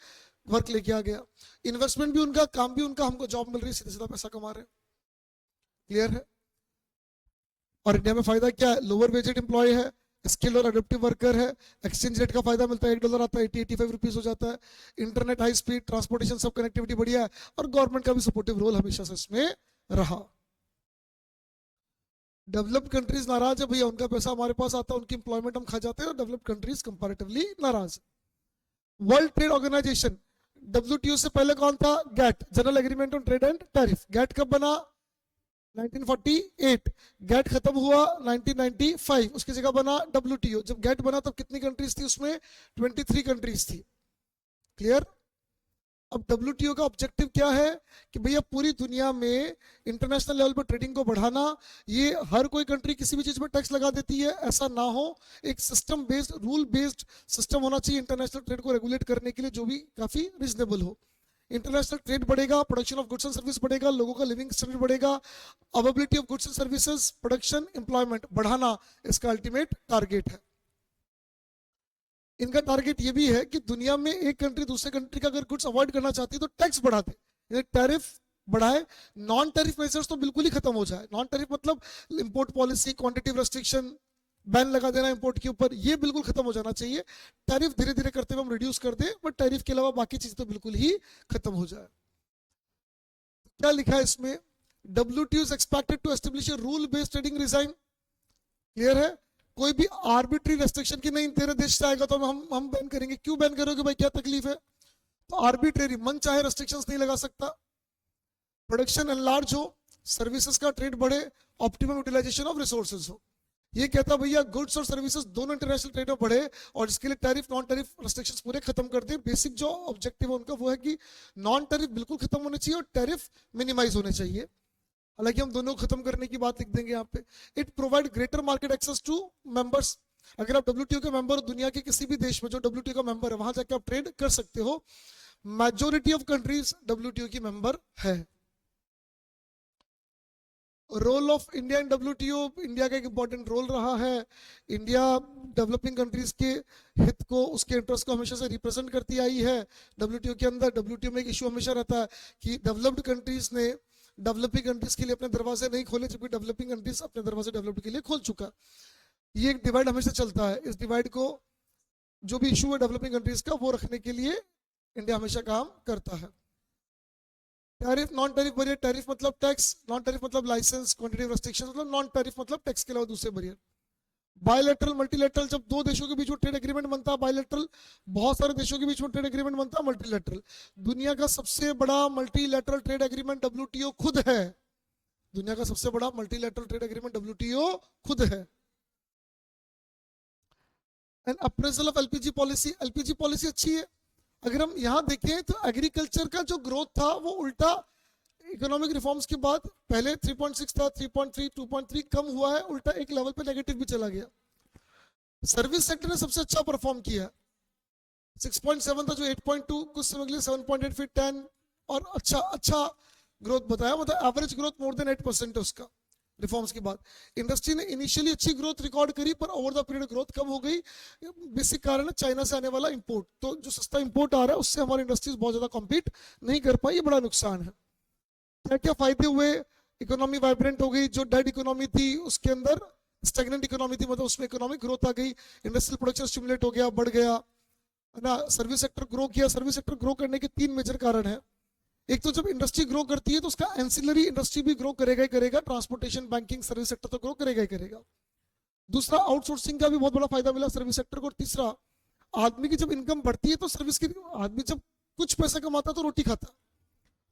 वर्क लेके आ गया। इन्वेस्टमेंट भी उनका, काम भी उनका, हमको जॉब मिल रही है, सीधा सीधा पैसा कमा रहे हैं। क्लियर है? और इंडिया में फायदा क्या है? लोअर वेजेड एम्प्लॉय है, स्किल और अडेप्टिव वर्कर है, एक्सचेंज रेट का फायदा मिलता है, $1 आता है 80-85 रुपीज हो जाता है, इंटरनेट हाई स्पीड, ट्रांसपोर्टेशन सब कनेक्टिविटी बढ़िया है, और गवर्नमेंट का भी सपोर्टिव रोल हमेशा से इसमें रहा। डेवलप्ड कंट्रीज नाराज है भैया, उनका पैसा हमारे पास आता है, उनकी इंप्लॉयमेंट हम खा जाते हैं, और डेवलप्ड कंट्रीज कंपैरेटिवली नाराज। वर्ल्ड ट्रेड ऑर्गेनाइजेशन, WTO से पहले कौन था? GATT, general agreement on trade and tariff. गैट कब बना? 1948। गैट खत्म हुआ 1995, उसकी जगह बना WTO। जब गैट बना तब कितनी कंट्रीज थी उसमें? 23 कंट्रीज थी। क्लियर? अब WTO का ऑब्जेक्टिव क्या है कि भैया पूरी दुनिया में इंटरनेशनल लेवल पर ट्रेडिंग को बढ़ाना। ये हर कोई कंट्री किसी भी चीज पर टैक्स लगा देती है, ऐसा ना हो। एक system based, rule based system होना चाहिए इंटरनेशनल ट्रेड को रेगुलेट करने के लिए, जो भी काफी रिजनेबल हो। इंटरनेशनल ट्रेड बढ़ेगा, production of goods and service बढ़ेगा, लोगों का लिविंग स्टैंडर्ड बढ़ेगा, availability of goods and services, production, employment बढ़ाना इसका अल्टीमेट टारगेट है। इनका टारगेट ये भी है कि दुनिया में एक कंट्री दूसरे कंट्री का अगर गुड्स अवॉइड करना चाहती है तो टैक्स बढ़ा दे, टैरिफ बढ़ाए। नॉन टैरिफ मेजर्स तो बिल्कुल ही खत्म हो जाए। नॉन टैरिफ मतलब import policy, quantitative restriction, ban लगा देना इंपोर्ट के ऊपर, ये बिल्कुल खत्म हो जाना चाहिए। टैरिफ धीरे धीरे करते हुए हम रिड्यूस कर दें, बट टैरिफ के अलावा बाकी चीज तो बिल्कुल ही खत्म हो जाए। क्या लिखा है इसमें? WTO is expected to establish a rule based trading regime। Clear है? कोई भी आर्बिट्री रेस्ट्रिक्शन की नहीं, तेरे देश से आएगा तो हम बैन करेंगे। क्यों बैन करोगे भाई, क्या तकलीफ है? तो आर्बिट्रेरी, मन चाहे रेस्ट्रिक्शंस नहीं लगा सकता। प्रोडक्शन एनलार्ज हो, सर्विसेज का ट्रेड बढ़े, ऑप्टिमम यूटिलाइजेशन ऑफ रिसोर्सेज हो। ये कहता भैया गुड्स और सर्विसेज दोनों इंटरनेशनल ट्रेड में बढ़े, और इसके लिए टैरिफ, नॉन टैरिफ रेस्ट्रिक्शंस पूरे खत्म कर दे। बेसिक जो ऑब्जेक्टिव है उनका वो है कि नॉन टैरिफ बिल्कुल खत्म होने चाहिए और टैरिफ मिनिमाइज होने चाहिए। हालांकि हम दोनों खत्म करने की बात लिख देंगे यहाँ पे। It provide greater market access to members. अगर आप WTO के मेंबर हो, दुनिया के किसी भी देश में जो WTO का मेंबर है, वहां जाकर आप ट्रेड कर सकते हो। मेजोरिटी ऑफ कंट्रीज WTO की मेंबर है। Role of India in WTO, India का एक इंपॉर्टेंट रोल रहा है। इंडिया डेवलपिंग कंट्रीज के हित को, उसके इंटरेस्ट को हमेशा से रिप्रेजेंट करती आई है WTO के अंदर। WTO में एक इशू हमेशा रहता है कि डेवलप्ड कंट्रीज ने डेवलपिंग कंट्रीज के लिए अपने दरवाजे नहीं खोले, जबकि डेवलपिंग कंट्रीज अपने दरवाजे डेवलप्ड के लिए खोल चुका। ये एक डिवाइड हमेशा चलता है। इस डिवाइड को, जो भी इशू है डेवलपिंग कंट्रीज का, वो रखने के लिए इंडिया हमेशा काम करता है। Tariff, non tariff barrier, tariff मतलब टैक्स, नॉन टैरिफ मतलब लाइसेंस, क्वांटिटी रेस्ट्रिक्शन, मतलब नॉन टैरिफ मतलब टैक्स के अलावा दूसरे बैरियर। बायलैटरल, मल्टीलैटरल, जब दो देशों के बीच में ट्रेड एग्रीमेंट बनता है बायलैटरल, बहुत सारे देशों के बीच में ट्रेड एग्रीमेंट बनता है मल्टीलैटरल। दुनिया का सबसे बड़ा मल्टीलैटरल ट्रेड एग्रीमेंट WTO खुद है। दुनिया का सबसे बड़ा मल्टीलैटरल ट्रेड एग्रीमेंट WTO खुद है। And appraisal of LPG policy, LPG policy अच्छी है। अगर हम यहाँ देखें तो एग्रीकल्चर का जो ग्रोथ था वो उल्टा इकोनॉमिक रिफॉर्म्स के बाद, पहले 3.6 था, 3.3, 2.3 कम हुआ है, उल्टा एक लेवल पे नेगेटिव भी चला गया। सर्विस सेक्टर ने सबसे अच्छा परफॉर्म किया। 6.7 था जो 8.2, कुछ समय के लिए 7.8, फिर 10, और अच्छा ग्रोथ बताया, मतलब एवरेज ग्रोथ मोर देन 8% है उसका रिफॉर्म्स के बाद। इंडस्ट्री ने इनिशियली अच्छी ग्रोथ रिकॉर्ड करी, पर ओवर द पीरियड ग्रोथ कम हो गई। बेसिक कारण है चाइना से आने वाला इंपोर्ट। तो जो सस्ता इंपोर्ट आ रहा है उससे हमारी इंडस्ट्रीज बहुत ज्यादा कॉम्पीट नहीं कर पाई, ये बड़ा नुकसान है। क्या क्या फायदे हुए? इकोनॉमी वाइब्रेंट हो गई, जो डेड इकोनॉमी थी उसके अंदर स्टैग्नेंट इकोनॉमी थी, मतलब उसमें इकोनॉमिक ग्रोथ आ गई, इंडस्ट्रियल प्रोडक्शन स्टिमुलेट हो गया, बढ़ गया, है ना। सर्विस सेक्टर ग्रो किया। सर्विस सेक्टर ग्रो करने के 3 मेजर कारण है। एक तो जब इंडस्ट्री ग्रो करती है तो उसका एंसिलरी इंडस्ट्री भी ग्रो करेगा ही करेगा, ट्रांसपोर्टेशन, बैंकिंग, सर्विस सेक्टर तो ग्रो करेगा ही करेगा। दूसरा, आउटसोर्सिंग का भी बहुत बड़ा फायदा मिला सर्विस सेक्टर को। और तीसरा, आदमी की जब इनकम बढ़ती है तो सर्विस की, आदमी जब कुछ पैसा कमाता है तो रोटी खाता है,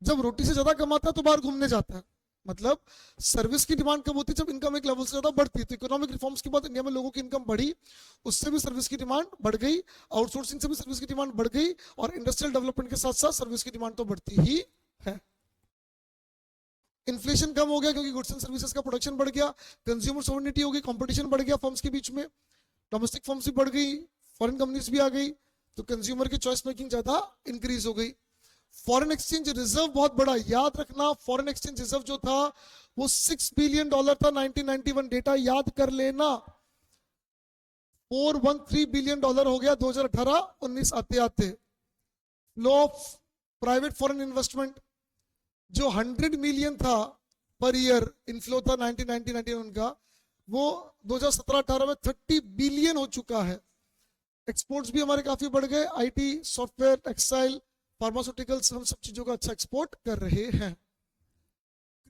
जब रोटी से ज्यादा कमाता है तो बाहर घूमने जाता है। मतलब सर्विस की डिमांड कब होती है? जब इनकम एक लेवल से ज्यादा बढ़ती है। तो इकोनॉमिक रिफॉर्म्स के बाद इंडिया में लोगों की इनकम बढ़ी, उससे भी सर्विस की डिमांड बढ़ गई, आउटसोर्सिंग से भी सर्विस की डिमांड बढ़ गई, और इंडस्ट्रियल डेवलपमेंट के साथ साथ सर्विस की डिमांड तो बढ़ती ही है। इन्फ्लेशन कम हो गया क्योंकि गुड्स एंड सर्विसेज का प्रोडक्शन बढ़ गया, कंज्यूमर सोवरेनिटी हो गई, कंपटीशन बढ़ गया फर्म्स के बीच में, डोमेस्टिक फर्म्स भी बढ़ गई, फॉरेन कंपनीज भी आ गई, तो कंज्यूमर की चॉइस मेकिंग ज्यादा इंक्रीज हो गई। फॉरेन एक्सचेंज रिजर्व बहुत बड़ा, याद रखना फॉरेन एक्सचेंज रिजर्व जो था वो $6 बिलियन था 1991, डेटा याद कर लेना। $413 बिलियन हो गया 2018-19 आते आते। Flow of private foreign investment जो 100 मिलियन था पर ईयर इनफ्लो था 1990-91 का, वो 2017-18 में 30 बिलियन हो चुका है। एक्सपोर्ट्स भी हमारे काफी बढ़ गए, आईटी, सॉफ्टवेयर, टेक्सटाइल, फार्मास्यूटिकल्स, हम सब चीजों का अच्छा एक्सपोर्ट कर रहे हैं।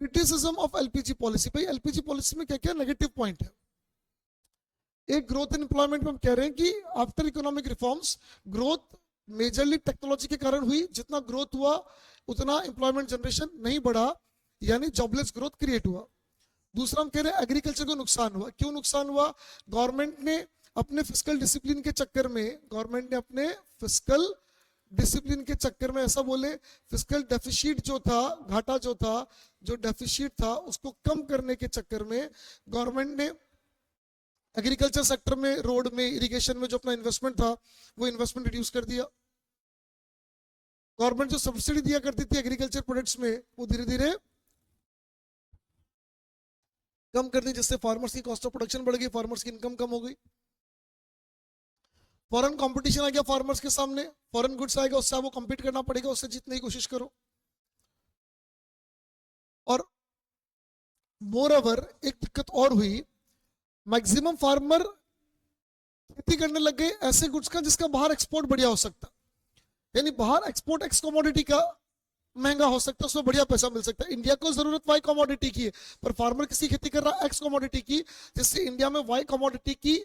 क्रिटिसिज्म ऑफ एलपीजी पॉलिसी, भाई एलपीजी पॉलिसी में क्या क्या नेगेटिव पॉइंट है। एक ग्रोथ इन एम्प्लॉयमेंट में हम कह रहे हैं कि after economic reforms growth majorly technology के कारण हुई, जितना ग्रोथ हुआ उतना एम्प्लॉयमेंट जनरेशन नहीं बढ़ा, यानी जॉबलेस ग्रोथ क्रिएट हुआ। दूसरा हम कह रहे हैं एग्रीकल्चर को नुकसान हुआ। क्यों नुकसान हुआ? गवर्नमेंट ने अपने फिस्कल डिसिप्लिन के चक्कर में ऐसा बोले, फिस्कल डेफिसिट जो था, घाटा जो था, जो डेफिसिट था उसको कम करने के चक्कर में गवर्नमेंट ने एग्रीकल्चर सेक्टर में, रोड में, इरिगेशन में जो अपना इन्वेस्टमेंट था वो इन्वेस्टमेंट रिड्यूस कर दिया। गवर्नमेंट जो सब्सिडी दिया करती थी एग्रीकल्चर प्रोडक्ट्स में वो धीरे धीरे कम कर दी, जिससे फार्मर्स की कॉस्ट ऑफ प्रोडक्शन बढ़ गई, फार्मर्स की इनकम कम हो गई। फॉरेन कंपटीशन आ गया फार्मर्स के सामने, फॉरेन गुड्स आएगा, उससे आपको कम्पीट करना पड़ेगा, उससे जीतने की कोशिश करो। और मोर ओवर एक दिक्कत और हुई, मैक्सिमम फार्मर खेती करने लग गए ऐसे गुड्स का जिसका बाहर एक्सपोर्ट बढ़िया हो सकता, यानी बाहर एक्सपोर्ट एक्स कमोडिटी का महंगा हो सकता है, उसमें बढ़िया पैसा मिल सकता है। इंडिया को जरूरत वाई कमोडिटी की है, पर फार्मर किसी खेती कर रहा है एक्स कमोडिटी की, जिससे इंडिया में वाई कमोडिटी की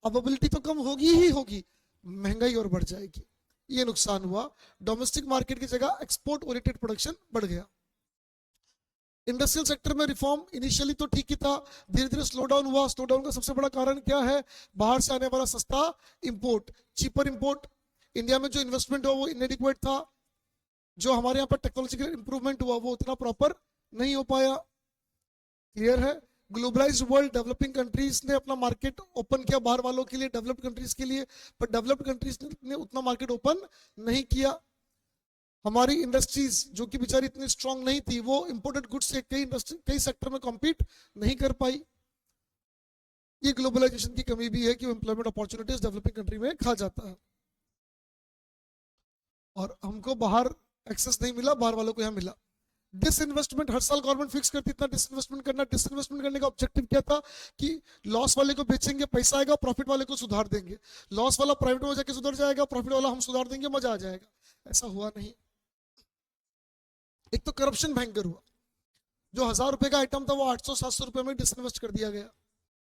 अवेलेबिलिटी तो कम होगी ही होगी, महंगाई और बढ़ जाएगी। ये नुकसान हुआ। डोमेस्टिक मार्केट की जगह एक्सपोर्ट ओरिएंटेड प्रोडक्शन बढ़ गया। इंडस्ट्रियल सेक्टर में रिफॉर्म इनिशियली तो ठीक ही था, धीरे धीरे स्लो डाउन हुआ। स्लो डाउन का सबसे बड़ा कारण क्या है? बाहर से आने वाला सस्ता इंपोर्ट, चीपर इंपोर्ट। इंडिया में जो इन्वेस्टमेंट हुआ वो इनएडिक्वेट था, जो हमारे यहाँ पर टेक्नोलॉजिकल इंप्रूवमेंट हुआ वो उतना प्रॉपर नहीं हो पाया। क्लियर है? ग्लोबलाइज्ड वर्ल्ड, डेवलपिंग कंट्रीज ने अपना मार्केट ओपन किया बाहर वालों के लिए, डेवलप्ड कंट्रीज के लिए, पर डेवलप्ड कंट्रीज ने उतना मार्केट ओपन नहीं किया। हमारी इंडस्ट्रीज जो कि बेचारी इतनी स्ट्रांग नहीं थी, वो इंपोर्टेड गुड्स से कई सेक्टर में कॉम्पीट नहीं कर पाई। ये ग्लोबलाइजेशन की कमी भी है कि एम्प्लॉयमेंट अपॉर्चुनिटीज डेवलपिंग कंट्री में खा जाता है, और हमको बाहर एक्सेस नहीं मिला, बाहर वालों को यहाँ मिला। डिसइन्वेस्टमेंट, हर साल गवर्नमेंट फिक्स करती इतना डिसइन्वेस्टमेंट करना। डिसइन्वेस्टमेंट करने का ऑब्जेक्टिव क्या था? कि लॉस वाले को बेचेंगे, पैसा आएगा, प्रॉफिट वाले को सुधार देंगे। लॉस वाला प्राइवेट में जाके सुधर जाएगा, प्रॉफिट वाला हम सुधार देंगे, मजा आ जाएगा। ऐसा हुआ नहीं। एक तो करप्शन भयंकर हुआ, जो 1000 रुपए का आइटम था वो 800-700 रुपए में डिसइन्वेस्ट कर दिया गया।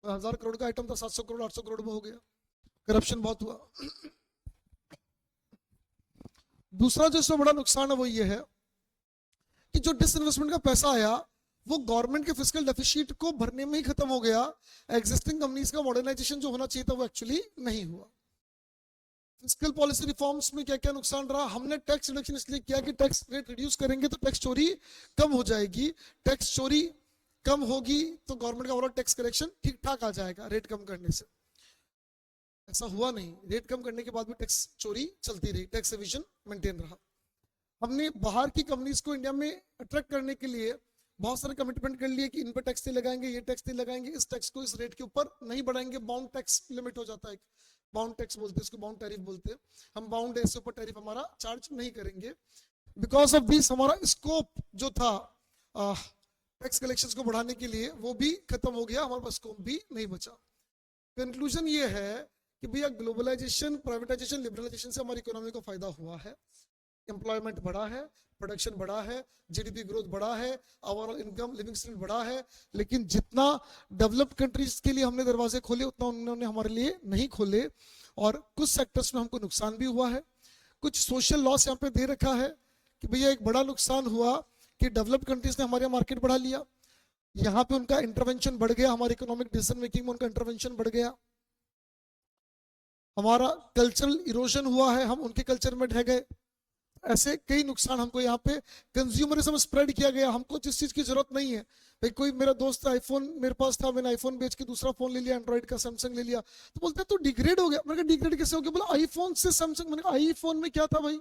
1000 करोड़ का आइटम था 700 करोड़ 800 करोड़ में हो गया। करप्शन बहुत हुआ। दूसरा जो इसमें बड़ा नुकसान है वो ये है कि जो डिसइन्वेस्टमेंट का पैसा आया वो गवर्नमेंट के फिस्कल डेफिसिट को भरने में ही खत्म हो गया। एग्जिस्टिंग कंपनीज का मॉडर्नाइजेशन जो होना चाहिए था वो एक्चुअली नहीं हुआ। फिस्कल पॉलिसी रिफॉर्म्स में क्या क्या नुकसान रहा? हमने टैक्स रिडक्शन इसलिए किया कि टैक्स रेट रिड्यूस करेंगे तो टैक्स चोरी कम हो जाएगी। टैक्स चोरी कम होगी तो गवर्नमेंट का ओवरऑल टैक्स कलेक्शन ठीक ठाक आ जाएगा रेट कम करने से। ऐसा हुआ नहीं, रेट कम करने के बाद भी टैक्स चोरी चलती रही, टैक्स एविजन मेंटेन रहा। हमने बाहर की कंपनीज को इंडिया में अट्रैक्ट करने के लिए बहुत सारे कमिटमेंट कर लिए कि इन पर टैक्स नहीं लगाएंगे, ये टैक्स नहीं लगाएंगे, इस टैक्स को इस रेट के ऊपर नहीं बढ़ाएंगे। बाउंड टैक्स लिमिट हो जाता है, बाउंड टैक्स बोलते हैं इसको, बाउंड टैरिफ बोलते हैं। हम बाउंड है, इससे ऊपर टैरिफ हमारा चार्ज नहीं करेंगे। बिकॉज ऑफ दिस हमारा स्कोप जो था टैक्स कलेक्शंस को बढ़ाने के लिए वो भी खत्म हो गया, हमारे पास स्कोप भी नहीं बचा। कंक्लूजन ये है कि भैया ग्लोबलाइजेशन, प्राइवेटाइजेशन, लिबरलाइजेशन से हमारी इकोनॉमी को फायदा हुआ है। एम्प्लॉयमेंट बढ़ा है, प्रोडक्शन बढ़ा है, जीडीपी ग्रोथ बढ़ा है, ओवरऑल इनकम, लिविंग स्टैंडर्ड बढ़ा है। लेकिन जितना डेवलप्ड कंट्रीज के लिए हमने दरवाजे खोले उतना उन्होंने हमारे लिए नहीं खोले, और कुछ सेक्टर्स में हमको नुकसान भी हुआ है। कुछ सोशल लॉस यहाँ पे दे रखा है कि भैया एक बड़ा नुकसान हुआ कि डेवलप्ड कंट्रीज ने हमारे मार्केट बढ़ा लिया, यहाँ पे उनका इंटरवेंशन बढ़ गया, हमारे इकोनॉमिक डिसीजन मेकिंग में उनका इंटरवेंशन बढ़ गया। हमारा कल्चरल इरोजन हुआ है, हम उनके कल्चर में ढह गए। ऐसे कई नुकसान हमको यहाँ पे कंज्यूमरिज्म स्प्रेड किया गया। हमको जिस चीज की जरूरत नहीं है, भाई कोई मेरा दोस्त आईफोन मेरे पास था, मैंने आईफोन बेच के दूसरा फोन ले लिया एंड्रॉइड का, सैमसंग ले लिया, तो बोलते हैं तो डिग्रेड हो गया। मैंने कहा डिग्रेड कैसे हो गया? बोला आईफोन से सैमसंग। मैंने कहा आईफोन में क्या था भाई?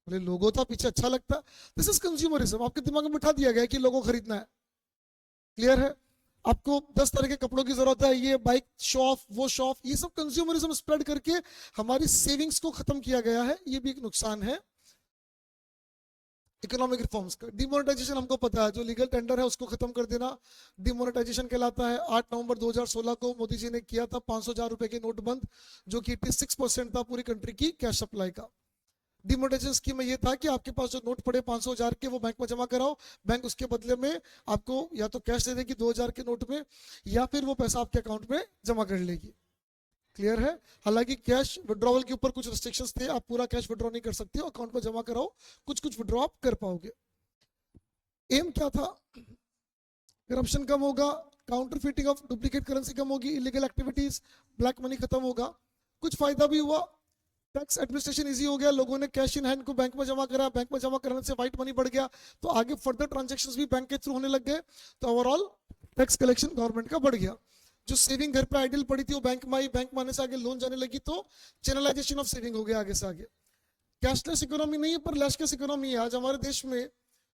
बोले लोगो था पीछे, अच्छा लगता। दिस इज कंज्यूमरिज्म, आपके दिमाग में बिठा दिया गया कि लोगो खरीदना है। क्लियर है? आपको 10 तरह के कपड़ों की जरूरत है, ये बाइक शो ऑफ, वो शो ऑफ, ये सब कंज्यूमरिज्म स्प्रेड करके हमारी सेविंग्स को खत्म किया गया है। ये भी एक नुकसान है इकोनॉमिक रिफॉर्म्स का। डिमोनेटाइजेशन हमको पता है, जो लीगल टेंडर है उसको खत्म कर देना डिमोनेटाइजेशन कहलाता है। 8 नवंबर 2016 को मोदी जी ने किया था 500,000 रुपए के नोट बंद, जो कि 86% था पूरी कंट्री की कैश सप्लाई का। डिमोनेटाइजेशन स्कीम में ये था कि आपके पास जो नोट पड़े 500,000 के, वो बैंक में जमा कराओ, बैंक उसके बदले में आपको या तो कैश दे देगी 2,000 के नोट में, या फिर वो पैसा आपके अकाउंट में जमा कर लेगी। क्लियर है? हालांकि कैश विड्रॉवल के ऊपर कुछ रिस्ट्रिक्शंस थे, आप पूरा कैश विड्रॉ नहीं कर सकते हो, अकाउंट में जमा कराओ, कुछ कुछ विड्रॉ आप कर पाओगे। एम क्या था? करप्शन कम होगा, काउंटरफीटिंग ऑफ डुप्लीकेट करेंसी कम होगी, इलीगल एक्टिविटीज, ब्लैक मनी खत्म होगा। कुछ फायदा भी हुआ, टैक्स एडमिनिस्ट्रेशन इजी हो गया, लोगों ने कैश इन हैंड को बैंक में जमा करा, बैंक में जमा कराने से व्हाइट मनी बढ़ गया, तो आगे फर्दर ट्रांजैक्शंस भी बैंक के थ्रू होने लग गए, तो ओवरऑल टैक्स कलेक्शन गवर्नमेंट का बढ़ गया। जो सेविंग घर पे आइडियल पड़ी थी वो बैंक में आई, बैंक में आने से आगे लोन जाने लगी, तो चैनलाइजेशन ऑफ सेविंग हो गया आगे से आगे। कैशलेस इकोनॉमी नहीं है पर लैशलेस इकोनॉमी है। आज हमारे देश में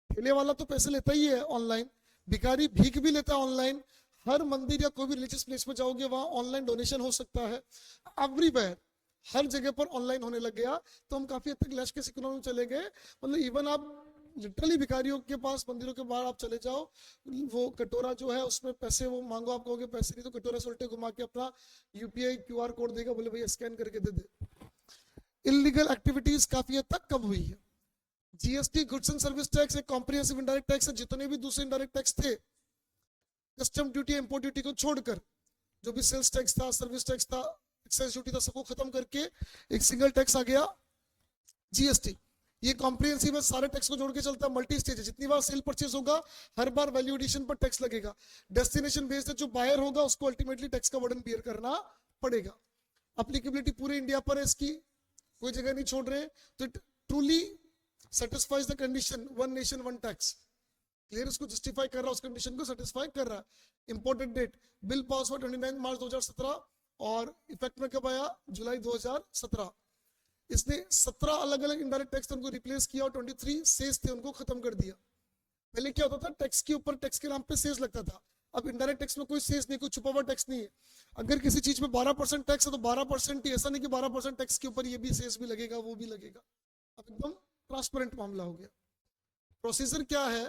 ठेले वाला तो पैसे लेता ही है ऑनलाइन, भिखारी भीख भी लेता है ऑनलाइन, हर मंदिर या कोई भी रिलीजियस प्लेस में जाओगे वहां ऑनलाइन डोनेशन हो सकता है, एवरीवेयर हर जगह पर ऑनलाइन होने लग गया, तो हम काफी हद तक लैशलेस इकोनॉमी में चले गए। मतलब इवन आप लिटरली भिखारियों के पास, मंदिरों के बाहर आप चले जाओ, वो कटोरा जो है उसमें पैसे वो मांगो, आप कहोगे पैसे नहीं, तो कटोरा से उल्टे घुमा के अपना यूपीआई क्यूआर कोड देगा, बोले भैया स्कैन करके दे दे। इलीगल एक्टिविटीज काफी हद तक कम हुई है। GST goods and service tax एक कॉम्प्रिहेंसिव इनडायरेक्ट टैक्स है, जितने भी दूसरे इनडायरेक्ट टैक्स थे, कस्टम ड्यूटी, इंपोर्ट ड्यूटी को छोड़कर, जो भी सेल्स टैक्स था, सर्विस टैक्स था, एक्साइज ड्यूटी था, सबको खत्म करके एक सिंगल टैक्स आ गया जीएसटी। ये कॉम्प्रिहेंसिव है, सारे टैक्स को जोड़ के चलता है, मल्टी स्टेज है, जितनी बार सेल परचेज होगा हर बार वैल्यू एडिशन पर टैक्स लगेगा। डेस्टिनेशन बेस्ड है, जो बायर होगा उसको अल्टीमेटली टैक्स का बर्डन बियर करना पड़ेगा। एप्लीकेबिलिटी पूरे इंडिया पर है इसकी, कोई जगह नहीं छोड़ रहे, तो it truly satisfies the condition one nation one tax. Clear? उसको जस्टिफाई कर रहा है, उस कंडीशन को सेटिस्फाई कर रहा है। इंपॉर्टेंट डेट, बिल पास हुआ 29 मार्च 2017 और इफेक्ट में कब आया? जुलाई 2017। इसने 17 अलग अलग इनडायरेक्ट टैक्स उनको रिप्लेस किया और 23 सेस थे उनको खत्म कर दिया। पहले क्या होता था, टैक्स के ऊपर टैक्स के नाम पे सेस लगता था, अब इनडायरेक्ट टैक्स में कोई सेस नहीं, कोई छुपा हुआ टैक्स नहीं है। अगर किसी चीज में 12% टैक्स है तो 12% ही, ऐसा नहीं कि 12% टैक्स के ऊपर ये भी सेस भी लगेगा, वो भी लगेगा। अब एकदम ट्रांसपेरेंट मामला हो गया। प्रोसीजर क्या है?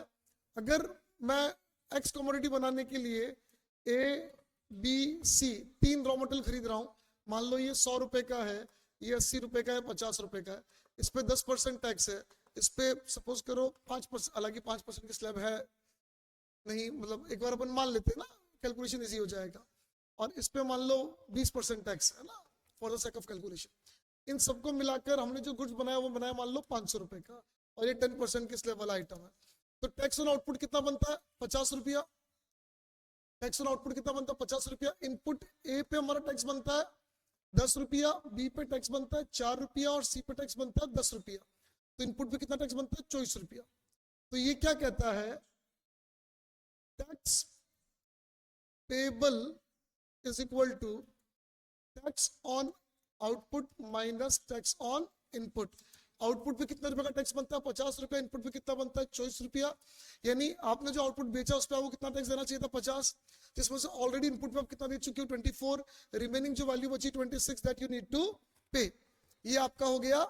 अगर मैं एक्स कमोडिटी बनाने के लिए A B C 3 raw material खरीद रहा हूं, मान लो ये 100 रुपए का है, ये 80 रुपए का है, 50 रुपए का है, इस पे 10% टैक्स है, इस पे सपोज करो 5%, हालांकि 5% की स्लैब है नहीं, मतलब एक बार अपन मान लेते हैं ना, कैलकुलेशन इजी हो जाएगा, और इस पे मान लो 20% टैक्स है ना, for the sake of calculation. इन सबको मिलाकर हमने जो गुड्स बनाया वो बनाया मान लो 500 रुपए का, और ये 10% की स्लैब वाला आइटम है, तो टैक्स ऑन आउटपुट कितना बनता है? 50 रुपया। टैक्स ऑन आउटपुट कितना बनता है? 50 रुपया। इनपुट ए पे हमारा टैक्स बनता है 10 रुपया, बी पे टैक्स बनता है 4 रुपया और सी पे टैक्स बनता है 10 रुपया, तो इनपुट पे कितना टैक्स बनता है? 24 रुपया। तो ये क्या कहता है? Tax payable is equal to tax on output minus tax on input. Output पे कितना रुपए का टैक्स बनता है? 50 रुपया। इनपुट पे कितना बनता है? 24 रुपया। यानी आपने जो आउटपुट बेचा उस पर आपको कितना टैक्स देना चाहिए था? 50, जिसमें से ऑलरेडी इनपुट पे आप कितना दे चुके हो? 24, रिमेनिंग जो वैल्यू बची 26 दैट यू नीड टू पे। ये आपका हो गया,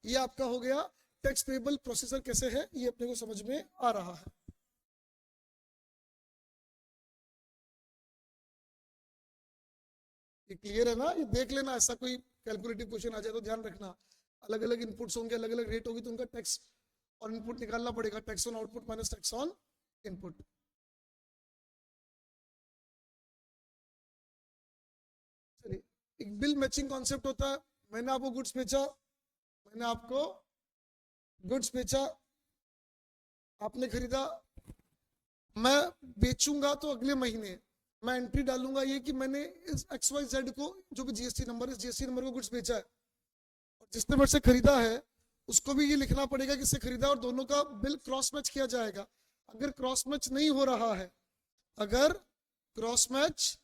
ये आपका हो गया टैक्स पेबल। प्रोसीजर कैसे है ये अपने को समझ में आ रहा है। ये क्लियर है ना? ये देख लेना, ऐसा कोई कैलकुलेटिव क्वेश्चन आ जाए तो ध्यान रखना, अलग अलग इनपुट्स होंगे, अलग अलग रेट होगी, तो उनका टैक्स और इनपुट निकालना पड़ेगा, tax on output minus tax on input. चलिए, एक बिल मैचिंग कॉन्सेप्ट होता है। मैंने आपको गुड्स बेचा, मैंने आपको गुड्स बेचा, आपने खरीदा, मैं बेचूंगा तो अगले महीने मैं एंट्री डालूंगा ये कि मैंने इस XYZ को, जो भी जीएसटी नंबर, इस जीएसटी नंबर को गुड्स बेचा है, और जिसने मेरे से खरीदा है उसको भी ये लिखना पड़ेगा कि इससे खरीदा, और दोनों का बिल क्रॉस मैच किया जाएगा। अगर क्रॉस मैच नहीं हो रहा है, अगर क्रॉस मैच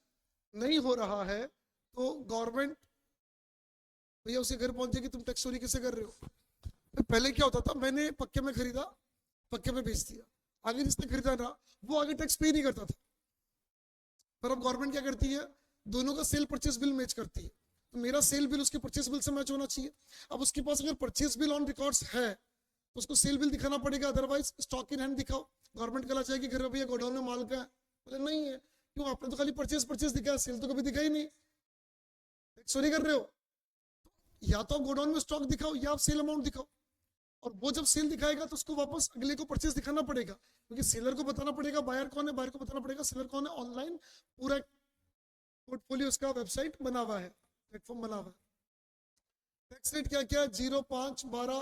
नहीं हो रहा है तो गवर्नमेंट भैया उसके घर पहुंचेगी तुम टैक्स चोरी कैसे कर रहे हो। तो पहले क्या होता था, मैंने पक्के में खरीदा, पक्के में बेच दिया, आगे जिसने खरीदा ना वो आगे टैक्स पे नहीं करता था। पर अब गवर्नमेंट क्या करती है, दोनों का सेल परचेस बिल मैच करती है। तो मेरा सेल बिल उसके परचेस बिल से मैच होना चाहिए। अब उसके पास अगर परचेस बिल ऑन रिकॉर्ड्स है तो उसको सेल बिल दिखाना पड़ेगा, अदरवाइज स्टॉक इन हैंड दिखाओ। गवर्नमेंट कहना चाहेगी घर भैया गोडाउन में माल का है, बोले नहीं है, क्यों आपने तो खाली परचेस परचेस दिखाया, सेल तो कभी दिखा ही नहीं, चोरी कर रहे हो। या तो गोडाउन में स्टॉक दिखाओ या आप सेल अमाउंट दिखाओ, और वो जब सेल दिखाएगा तो उसको वापस अगले को परचेस दिखाना पड़ेगा, क्योंकि सेलर को बताना पड़ेगा बायर कौन है, बायर को बताना पड़ेगा सेलर कौन है। ऑनलाइन पूरा पोर्टफोलियो उसका वेबसाइट बना हुआ है, प्लेटफॉर्म बना हुआ है। टैक्स रेट क्या क्या, 0, 5, 12,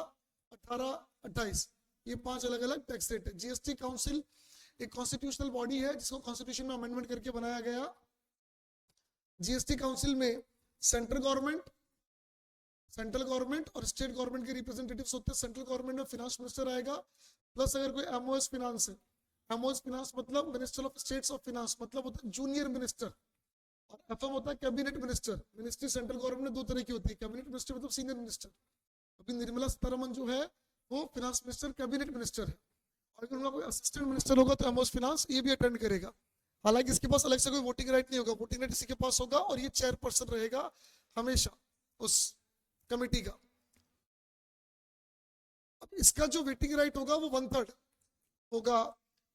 18, 28, ये 5 अलग अलग टैक्स रेट है। जीएसटी काउंसिल एक कॉन्स्टिट्यूशनल बॉडी है जिसको कॉन्स्टिट्यूशन में अमेंडमेंट करके बनाया गया। जीएसटी काउंसिल में सेंट्रल गवर्नमेंट और स्टेट गवर्नमेंट के रिप्रेजेंटेटिव्स होते हैं। सेंट्रल गवर्नमेंट में फाइनेंस मिनिस्टर आएगा, प्लस अगर कोई एमओएस फाइनेंस है, एमओएस फाइनेंस मतलब minister of states of finance, मतलब होता है जूनियर मिनिस्टर, और एफएम होता है cabinet minister. Ministry central government में 2 तरह की होती है, कैबिनेट मिनिस्टर मतलब सीनियर मिनिस्टर। अभी निर्मला सीतारमण जो है वो फाइनेंस मिनिस्टर कैबिनेट मिनिस्टर है, और अगर उनका कोई असिस्टेंट मिनिस्टर होगा तो एमओएस फाइनेंस ये भी अटेंड करेगा। हालांकि इसके पास अलग से कोई वोटिंग राइट नहीं होगा, वोटिंग राइट इसी के पास होगा, और ये चेयरपर्सन रहेगा हमेशा उस कमेटी का। अब इसका जो वेटिंग राइट होगा वो 1/3 होगा,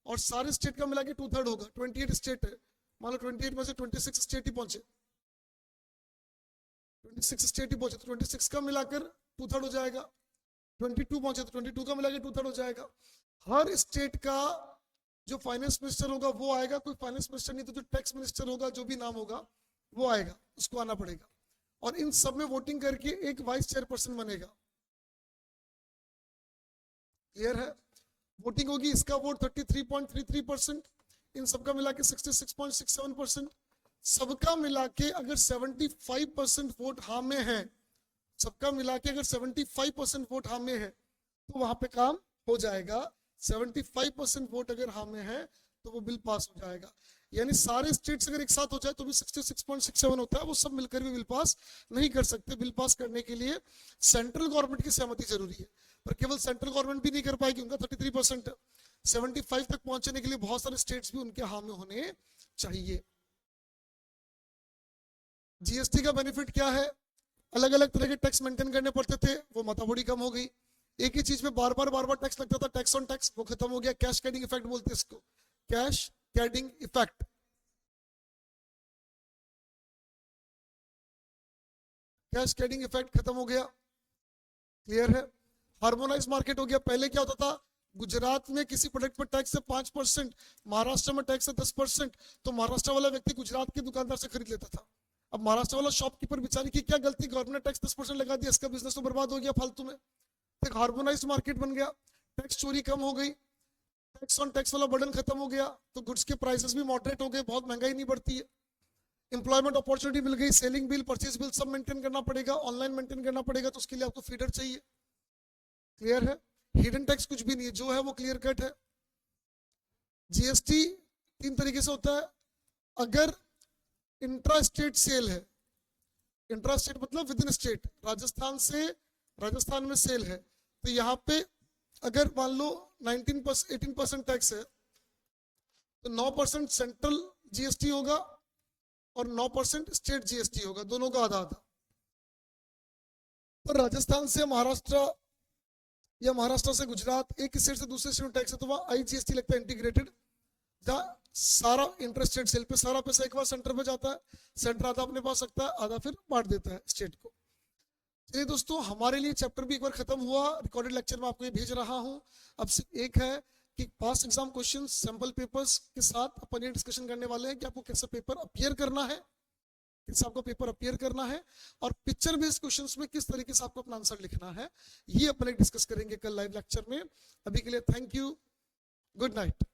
और सारे स्टेट का मिला के 2/3 होगा। 28 स्टेट है, मान लो 28 में से 26 स्टेट ही पहुंचे, 26 स्टेट ही पहुंचे तो 26 का मिलाकर 2/3 हो जाएगा। 22 पहुंचे तो 22 का मिलाकर 2/3 हो जाएगा। हर स्टेट का जो फाइनेंस मिनिस्टर होगा वो आएगा, कोई फाइनेंस मिनिस्टर नहीं तो जो टैक्स मिनिस्टर होगा जो भी नाम होगा वो आएगा, उसको आना पड़ेगा। और इन सब में वोटिंग करके एक वाइस चेयरपर्सन बनेगा। क्लियर है? वोटिंग होगी, इसका वोट 33.33%, इन सबका मिला के 66.67%। सबका मिला के अगर 75% वोट हाँ में है, सबका मिला के अगर 75% वोट हाँ में है तो वहां पे काम हो जाएगा। 75% वोट अगर हाँ में है तो वो बिल पास हो जाएगा। यानी सारे स्टेट्स अगर एक साथ हो जाए तो भी 66.67 होता है, वो सब मिलकर भी बिल पास नहीं कर सकते। बिल पास करने के लिए सेंट्रल गवर्नमेंट की सहमति जरूरी है, पर केवल सेंट्रल गवर्नमेंट भी नहीं कर पाएगी, उनका 33% है। 75 तक पहुंचने के लिए बहुत सारे स्टेट्स भी उनके हाँ में होने चाहिए। जीएसटी का बेनिफिट क्या है? अलग अलग तरह के टैक्स मेंटेन करने पड़ते थे, वो माथाबोड़ी कम हो गई। एक ही चीज में बार बार टैक्स लगता था, टैक्स ऑन टैक्स, वो खत्म हो गया। कैश कैडिंग इफेक्ट बोलते हैं इसको, कैश कैडिंग इफेक्ट। कैश कैडिंग इफेक्ट खत्म हो गया। क्लियर है? हार्मोनाइज मार्केट हो गया। पहले क्या होता था, गुजरात में किसी प्रोडक्ट पर टैक्स है 5%, महाराष्ट्र में टैक्स है 10%, तो महाराष्ट्र वाला व्यक्ति गुजरात के दुकानदार से खरीद लेता था। अब महाराष्ट्र वाला शॉपकीपर बेचारी की क्या गलती, गवर्नमेंट ने टैक्स 10% लगा दिया, इसका बिजनेस तो बर्बाद हो गया फालतू में। एक हार्मोनाइज मार्केट बन गया, टैक्स चोरी कम हो गई, टैक्स ऑन टैक्स वाला बर्डन खत्म हो गया, तो गुड्स के प्राइसेस भी मॉडरेट हो गए, बहुत महंगाई नहीं बढ़ती है। एम्प्लॉयमेंट अपॉर्चुनिटी मिल गई, सेलिंग बिल, परचेज बिल सब मेंटेन करना पड़ेगा, ऑनलाइन मेंटेन करना पड़ेगा, तो उसके लिए आपको फीडर चाहिए। क्लियर है? हिडन टैक्स कुछ भी नहीं है, जो है वो क्लियर कट है। जीएसटी 3 तरीके से होता है। अगर इंट्रा स्टेट सेल है, इंट्रा स्टेट मतलब विद इन स्टेट, राजस्थान में सेल है, तो यहाँ पे अगर मान लो 18% टैक्स है तो 9% सेंट्रल जीएसटी होगा और 9% स्टेट जीएसटी होगा, दोनों का आधा आधा। पर राजस्थान से महाराष्ट्र या महाराष्ट्र से गुजरात, एक स्टेट से दूसरे स्टेट में टैक्स है, तो वहाँ आईजीएसटी लगता है, इंटीग्रेटेड, जहाँ सारा इंटरस्टेट सेल पे सारा पैसा एक बार सेंटर पे जाता है, सेंटर आधा अपने पास रखता है, आधा फिर बांट देता है स्टेट को। चलिए दोस्तों, हमारे लिए चैप्टर भी एक बार खत्म हुआ, रिकॉर्डेड लेक्चर में आपको ये भेज रहा हूँ। अब सिर्फ एक है कि past exam question sample papers के साथ अपन ये डिस्कशन करने वाले हैं कि आपको कैसे पेपर अपीयर करना है, किस आपको पेपर अपीयर करना है, और पिक्चर बेस्ड क्वेश्चंस में किस तरीके से आपको अपना आंसर लिखना है, ये अपन डिस्कस करेंगे कल लाइव लेक्चर में। अभी के लिए थैंक यू, गुड नाइट।